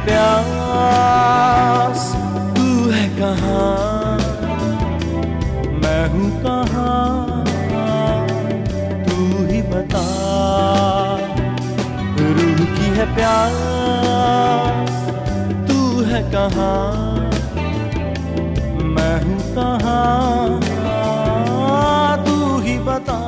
प्यास, तू है कहाँ, मैं हूँ कहाँ, तू ही बता। रूह की है प्यास, तू है कहाँ, मैं हूँ कहाँ, तू ही बता।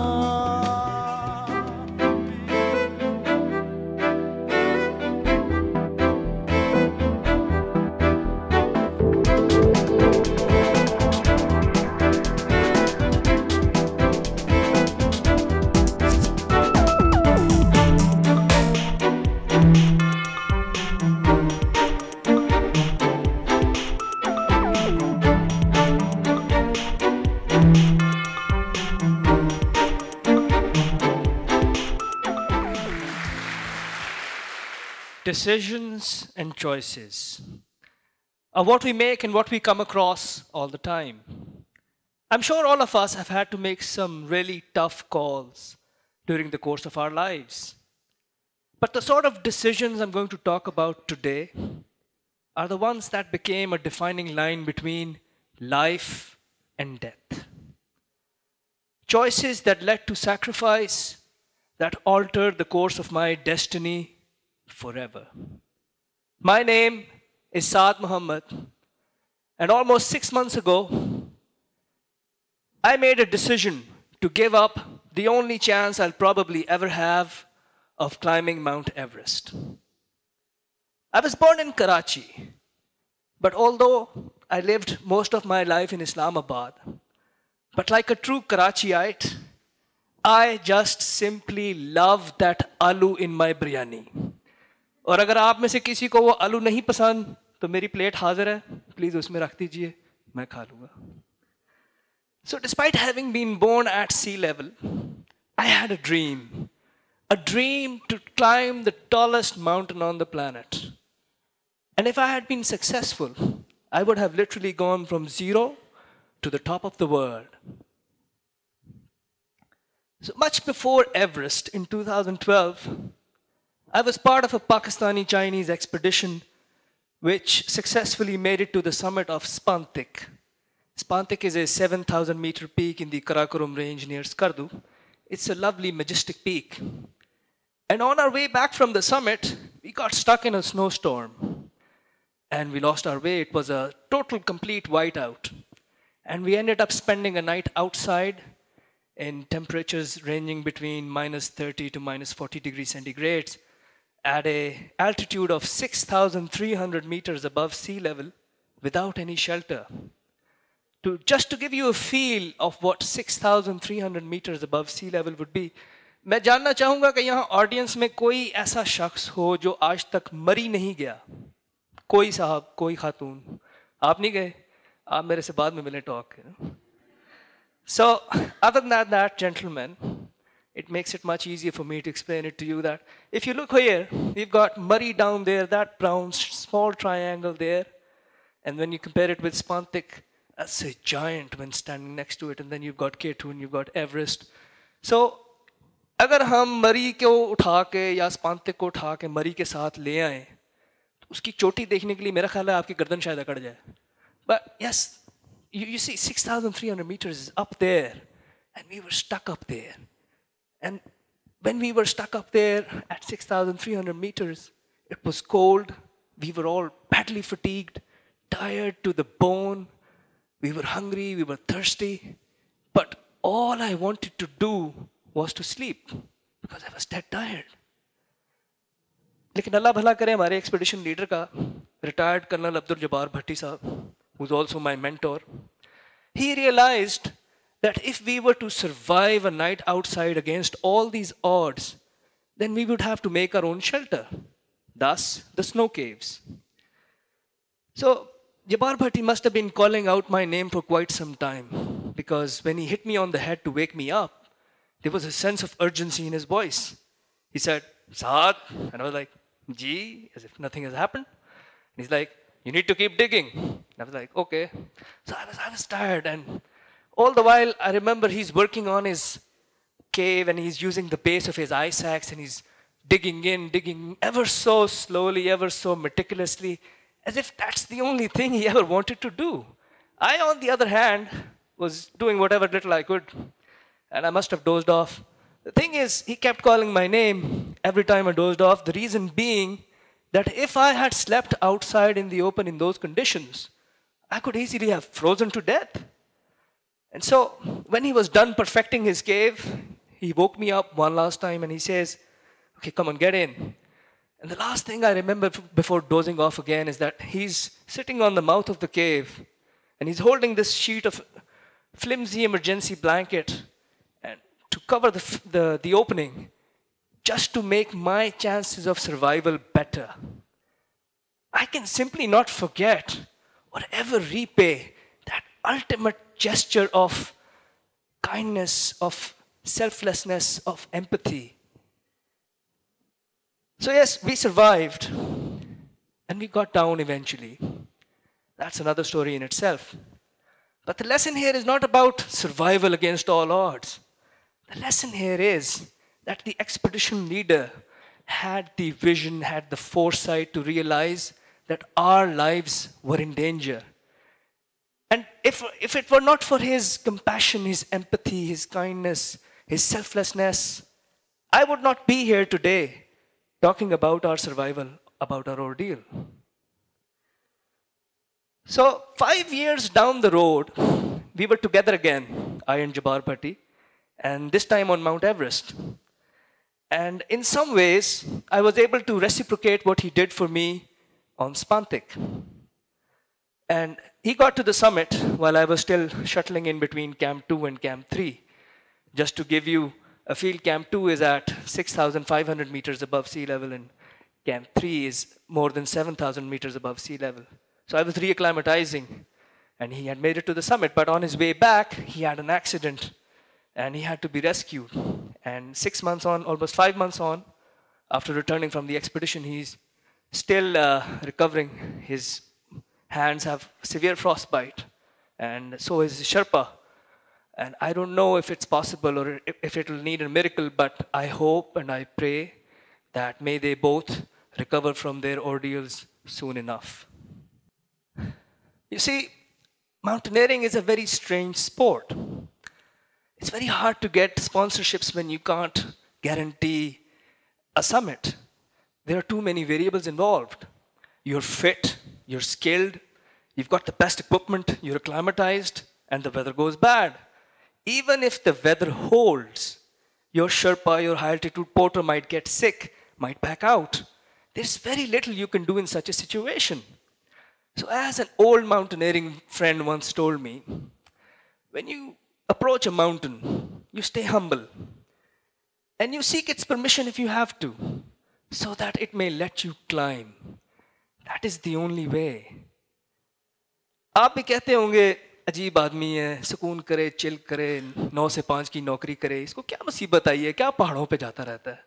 Decisions and choices are what we make and what we come across all the time. I'm sure all of us have had to make some really tough calls during the course of our lives. But the sort of decisions I'm going to talk about today are the ones that became a defining line between life and death. Choices that led to sacrifice, that altered the course of my destiny forever. My name is Mohamad, and almost 6 months ago, I made a decision to give up the only chance I'll probably ever have of climbing Mount Everest. I was born in Karachi, but although I lived most of my life in Islamabad, but like a true Karachiite, I just simply love that aloo in my biryani. और अगर आप में से किसी को वो आलू नहीं पसंद तो मेरी प्लेट हाजिर है, प्लीज उसमें रख दीजिए, मैं खा लूँगा. So despite having been born at sea level, I had a dream to climb the tallest mountain on the planet. And if I had been successful, I would have literally gone from zero to the top of the world. So much before Everest in 2012, I was part of a Pakistani-Chinese expedition which successfully made it to the summit of Spantik. Spantik is a 7,000-meter peak in the Karakoram range near Skardu. It's a lovely, majestic peak. And on our way back from the summit, we got stuck in a snowstorm. And we lost our way. It was a total, complete whiteout. And we ended up spending a night outside in temperatures ranging between minus 30 to minus 40 degrees centigrade at an altitude of 6,300 meters above sea level without any shelter. Just to give you a feel of what 6,300 meters above sea level would be, मैं जानना चाहूँगा कि यहाँ audience में कोई ऐसा शख्स हो जो आज तक मरी नहीं गया. कोई साहब, कोई खातून. आप नहीं गए? आप मेरे से बाद में मिले talk. So, other than that, gentlemen, it makes it much easier for me to explain it to you that if you look here, we've got Murray down there, that brown small triangle there, and when you compare it with Spantik, that's a giant when standing next to it, and then you've got K2 and you've got Everest. So, अगर हम मरी को उठा के या स्पांतिक को उठा के मरी के साथ ले आए, तो उसकी चोटी देखने के लिए मेरा ख्याल है आपकी गर्दन शायद अकड़ जाए. But yes, you see 6,300 meters is up there, and we were stuck up there. And when we were stuck up there at 6,300 meters, it was cold. We were all badly fatigued, tired to the bone. We were hungry, we were thirsty. But all I wanted to do was to sleep because I was dead tired. लेकिन अल्लाह भला करे हमारे expedition leader का retired Colonel Abdul Jabbar Bhatti साहब, who's also my mentor, he realized that if we were to survive a night outside against all these odds, then we would have to make our own shelter. Thus, the snow caves. So, Jabbar Bhatti must have been calling out my name for quite some time, because when he hit me on the head to wake me up, there was a sense of urgency in his voice. He said, Saad, and I was like, Ji, as if nothing has happened. And he's like, you need to keep digging. And I was like, okay. So I was tired, and all the while, I remember he's working on his cave and he's using the base of his ice axe and he's digging in, digging ever so slowly, ever so meticulously, as if that's the only thing he ever wanted to do. I, on the other hand, was doing whatever little I could, and I must have dozed off. The thing is, he kept calling my name every time I dozed off, the reason being that if I had slept outside in the open in those conditions, I could easily have frozen to death. And so, when he was done perfecting his cave, he woke me up one last time and he says, okay, come on, get in. And the last thing I remember before dozing off again is that he's sitting on the mouth of the cave and he's holding this sheet of flimsy emergency blanket and to cover the opening just to make my chances of survival better. I can simply not forget or ever repay that ultimate gesture of kindness, of selflessness, of empathy. So yes, we survived and we got down eventually. That's another story in itself. But the lesson here is not about survival against all odds. The lesson here is that the expedition leader had the vision, had the foresight to realize that our lives were in danger. And if it were not for his compassion, his empathy, his kindness, his selflessness, I would not be here today talking about our survival, about our ordeal. So 5 years down the road, we were together again, I and Jabbar Bhatti, and this time on Mount Everest. And in some ways, I was able to reciprocate what he did for me on Spantik. And he got to the summit while I was still shuttling in between Camp 2 and Camp 3. Just to give you a feel, Camp 2 is at 6,500 meters above sea level and Camp 3 is more than 7,000 meters above sea level. So I was reacclimatizing and he had made it to the summit, but on his way back, he had an accident and he had to be rescued. And 6 months on, almost 5 months on, after returning from the expedition, he's still recovering. His hands have severe frostbite, and so is his Sherpa. And I don't know if it's possible or if it will need a miracle, but I hope and I pray that may they both recover from their ordeals soon enough. You see, mountaineering is a very strange sport. It's very hard to get sponsorships when you can't guarantee a summit. There are too many variables involved. You're fit, you're skilled, you've got the best equipment, you're acclimatized, and the weather goes bad. Even if the weather holds, your Sherpa, your high-altitude porter might get sick, might back out. There's very little you can do in such a situation. So as an old mountaineering friend once told me, when you approach a mountain, you stay humble, and you seek its permission if you have to, so that it may let you climb. That is the only way. आप भी कहते होंगे अजीब आदमी है, सुकून करे, chill करे, 9 से 5 की नौकरी करे, इसको क्या मुसीबत आई है, क्या पहाड़ों पे जाता रहता है?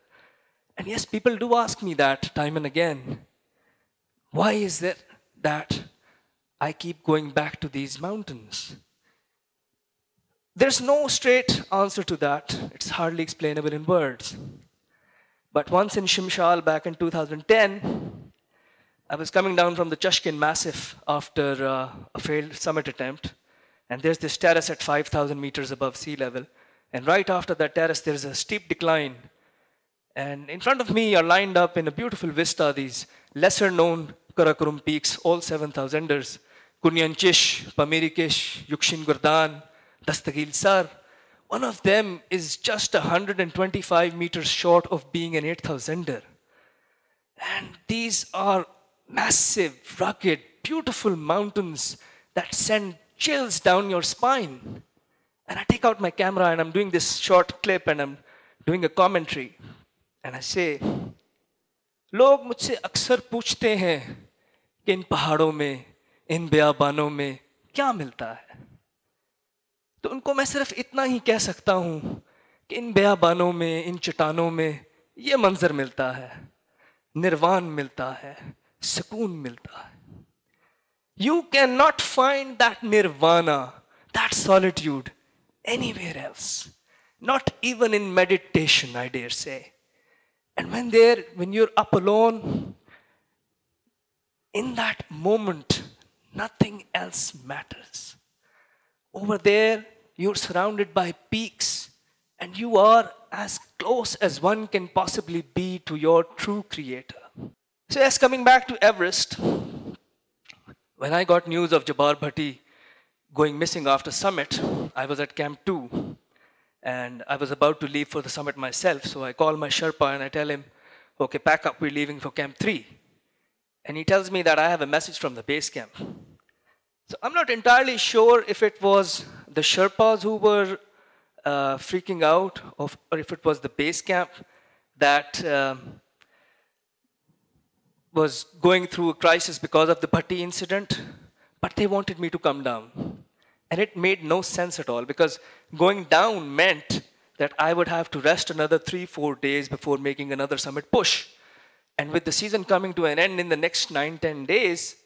And yes, people do ask me that time and again. Why is it that I keep going back to these mountains? There's no straight answer to that. It's hardly explainable in words. But once in Shimshal back in 2010, I was coming down from the Chashkin Massif after a failed summit attempt. And there's this terrace at 5,000 meters above sea level. And right after that terrace, there's a steep decline. And in front of me are lined up in a beautiful vista these lesser known Karakoram peaks, all 7,000ers. Kunyanchish, Pamirikish, Yukshin Gurdan, Dastagil Sar. One of them is just 125 meters short of being an 8,000er. And these are massive, rugged, beautiful mountains that send chills down your spine. And I take out my camera and I'm doing this short clip and I'm doing a commentary. And I say, लोग मुझसे अक्सर पूछते हैं कि इन पहाड़ों में, इन बियाबानों में क्या मिलता है? तो उनको मैं सिर्फ इतना ही कह सकता हूँ कि इन बियाबानों में, इन चट्टानों में ये मंजर मिलता है, निर्वाण मिलता है, सुकून मिलता है. You cannot find that nirvana, that solitude anywhere else. Not even in meditation, I dare say. And when you're up alone, in that moment, nothing else matters. Over there, you're surrounded by peaks, and you are as close as one can possibly be to your true creator. So yes, coming back to Everest, when I got news of Jabbar Bhatti going missing after summit, I was at Camp 2, and I was about to leave for the summit myself. So I call my Sherpa and I tell him, okay, pack up, we're leaving for Camp 3. And he tells me that I have a message from the base camp. So I'm not entirely sure if it was the Sherpas who were freaking out, or if it was the base camp that was going through a crisis because of the Bhatti incident, but they wanted me to come down. And it made no sense at all, because going down meant that I would have to rest another 3-4 days before making another summit push. And with the season coming to an end in the next 9-10 days,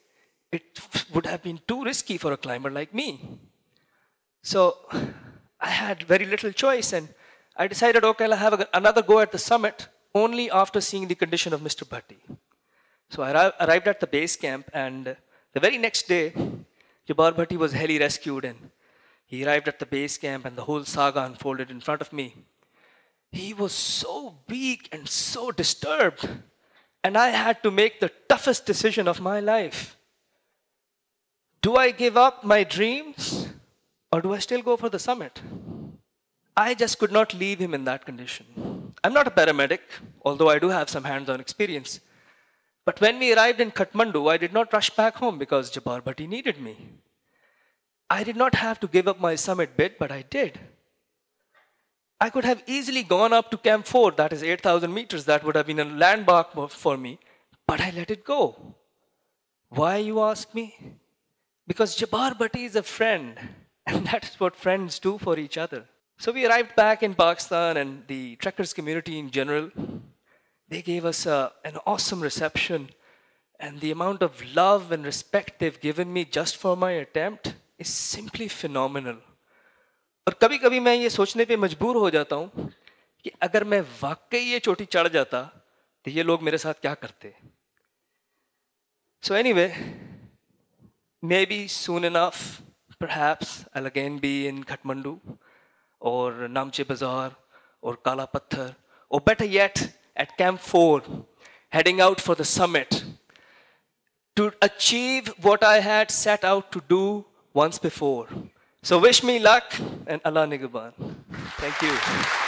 it would have been too risky for a climber like me. So I had very little choice, and I decided, okay, I'll have another go at the summit only after seeing the condition of Mr. Bhatti. So I arrived at the base camp, and the very next day, Jabbar Bhatti was heli rescued, and he arrived at the base camp, and the whole saga unfolded in front of me. He was so weak and so disturbed, and I had to make the toughest decision of my life. Do I give up my dreams, or do I still go for the summit? I just could not leave him in that condition. I'm not a paramedic, although I do have some hands-on experience. But when we arrived in Kathmandu, I did not rush back home because Jabbar Bhatti needed me. I did not have to give up my summit bid, but I did. I could have easily gone up to Camp 4, that is 8,000 meters, that would have been a landmark for me, but I let it go. Why, you ask me? Because Jabbar Bhatti is a friend, and that is what friends do for each other. So we arrived back in Pakistan, and the trekkers community in general, they gave us an awesome reception, and the amount of love and respect they've given me just for my attempt is simply phenomenal. और कभी-कभी मैं ये सोचने पे मजबूर हो जाता हूँ कि अगर मैं वाकई ये चोटी चढ़ जाता तो ये लोग मेरे साथ क्या करते. So anyway, maybe soon enough, perhaps I'll again be in Kathmandu or Namche Bazaar or KalaPathar, or better yet, at Camp 4, heading out for the summit to achieve what I had set out to do once before. So wish me luck, and Allah Nigaban. Thank you.